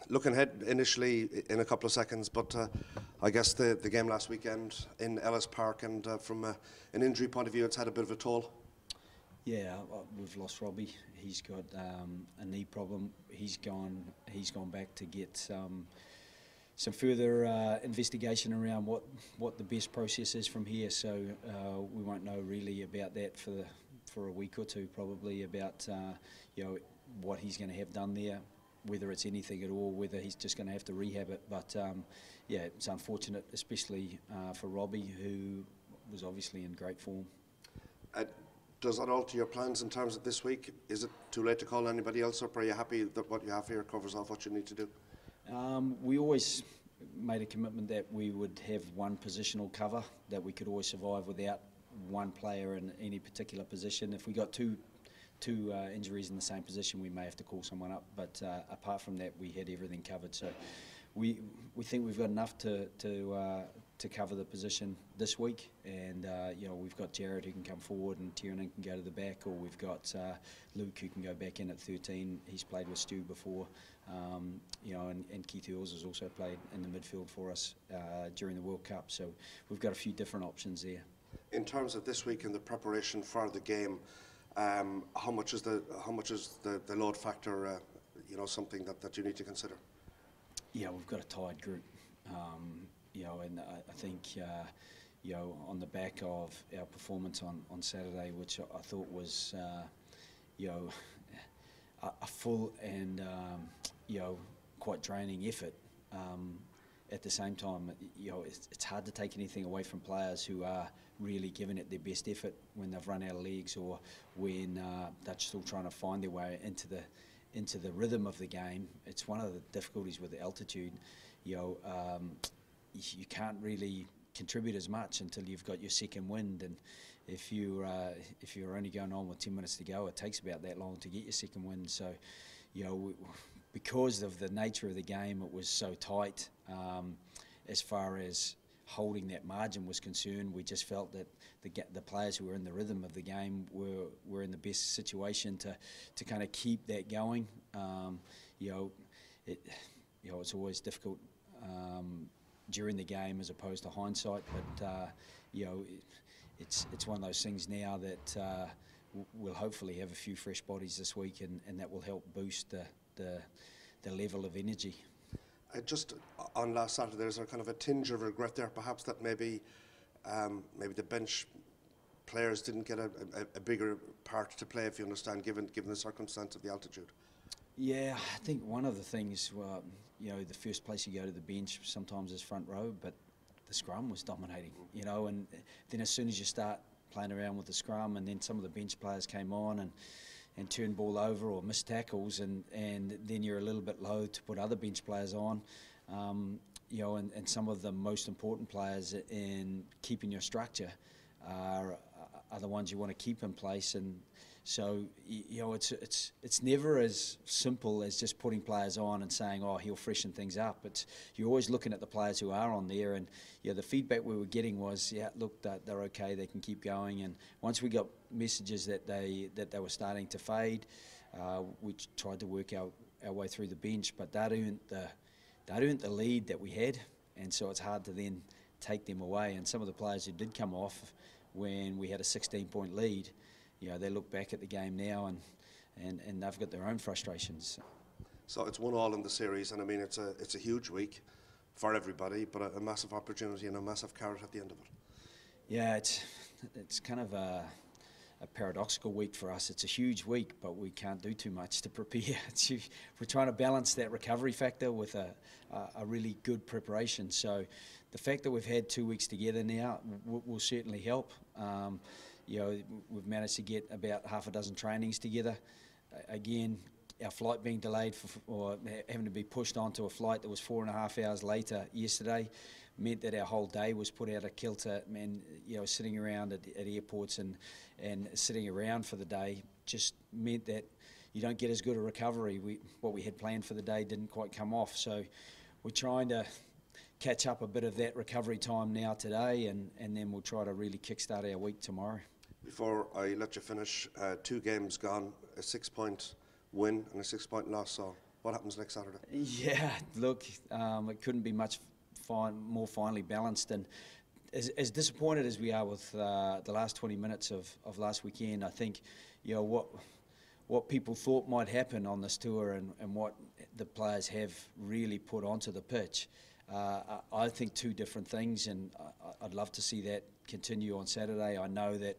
looking ahead initially in a couple of seconds, but I guess the game last weekend in Ellis Park, and from an injury point of view, it's had a bit of a toll. Yeah, we've lost Robbie. He's got a knee problem. He's gone back to get some further investigation around what the best process is from here. So we won't know really about that for a week or two, probably, about what he's going to have done there, whether it's anything at all, whether he's just going to have to rehab it. But yeah, it's unfortunate, especially for Robbie, who was obviously in great form. Does that alter your plans in terms of this week? Is it too late to call anybody else up? Are you happy that what you have here covers off what you need to do? We always made a commitment that we would have one positional cover, that we could always survive without one player in any particular position. If we got two injuries in the same position, we may have to call someone up. But apart from that, we had everything covered. So we think we've got enough to cover the position this week, and we've got Jared who can come forward and Tiernan can go to the back, or we've got Luke who can go back in at 13. He's played with Stu before, and Keith Earls has also played in the midfield for us during the World Cup. So we've got a few different options there. In terms of this week and the preparation for the game, how much is the load factor? Something that you need to consider. Yeah, we've got a tired group. And I think, on the back of our performance on Saturday, which I thought was, a full and, quite draining effort. At the same time, it's hard to take anything away from players who are really giving it their best effort when they've run out of legs, or when they're still trying to find their way into the rhythm of the game. It's one of the difficulties with the altitude. You can't really contribute as much until you've got your second wind, and if you're only going on with 10 minutes to go, it takes about that long to get your second wind. So, because of the nature of the game, it was so tight. As far as holding that margin was concerned, we just felt that the players who were in the rhythm of the game were in the best situation to kind of keep that going. It's always difficult during the game as opposed to hindsight, but it's one of those things now that we'll hopefully have a few fresh bodies this week, and that will help boost the level of energy. Just on last Saturday, there's a kind of a tinge of regret there, perhaps, that maybe the bench players didn't get a bigger part to play, if you understand, given the circumstance of the altitude. Yeah, I think one of the things, the first place you go to the bench sometimes is front row, but the scrum was dominating, and then as soon as you start playing around with the scrum, and then some of the bench players came on and turned ball over or missed tackles, and then you're a little bit loath to put other bench players on, and some of the most important players in keeping your structure are the ones you want to keep in place. And so it's never as simple as just putting players on and saying, oh, he'll freshen things up. You're always looking at the players who are on there, and the feedback we were getting was, yeah, look, they're okay, they can keep going. And once we got messages that they were starting to fade, we tried to work our way through the bench, but that earned the lead that we had, and so it's hard to then take them away. And some of the players who did come off when we had a 16-point lead, they look back at the game now and they've got their own frustrations. So it's 1-1 in the series, and I mean it's a huge week for everybody, but a massive opportunity and a massive carrot at the end of it. Yeah, it's kind of a paradoxical week for us. It's a huge week, but we can't do too much to prepare. We're trying to balance that recovery factor with a really good preparation. So the fact that we've had 2 weeks together now will certainly help. We've managed to get about half a dozen trainings together. Again, our flight being delayed or having to be pushed onto a flight that was 4.5 hours later yesterday meant that our whole day was put out of kilter. And sitting around at airports and sitting around for the day just meant that you don't get as good a recovery. What we had planned for the day didn't quite come off. So we're trying to catch up a bit of that recovery time now today, and then we'll try to really kickstart our week tomorrow. Before I let you finish, 2 games gone, a 6-point win and a 6-point loss. So what happens next Saturday? Yeah, look, it couldn't be much more finely balanced, and as disappointed as we are with the last 20 minutes of last weekend, I think, you know, what people thought might happen on this tour and what the players have really put onto the pitch, I think two different things, and I'd love to see that continue on Saturday. I know that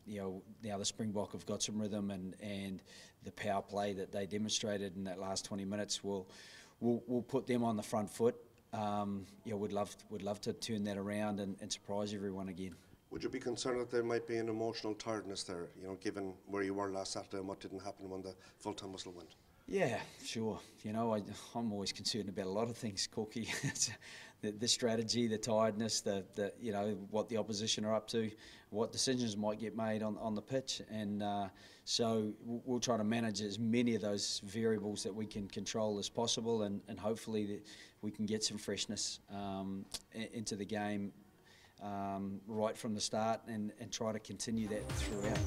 you know, now the Springbok have got some rhythm, and the power play that they demonstrated in that last 20 minutes will put them on the front foot. You know, would love to turn that around and surprise everyone again. Would you be concerned that there might be an emotional tiredness there, you know, given where you were last Saturday and what didn't happen when the full-time whistle went? Yeah, sure. You know, I'm always concerned about a lot of things, Corky. the strategy, the tiredness, the you know, what the opposition are up to, what decisions might get made on the pitch, and so we'll try to manage as many of those variables that we can control as possible, and hopefully we can get some freshness into the game right from the start, and try to continue that throughout.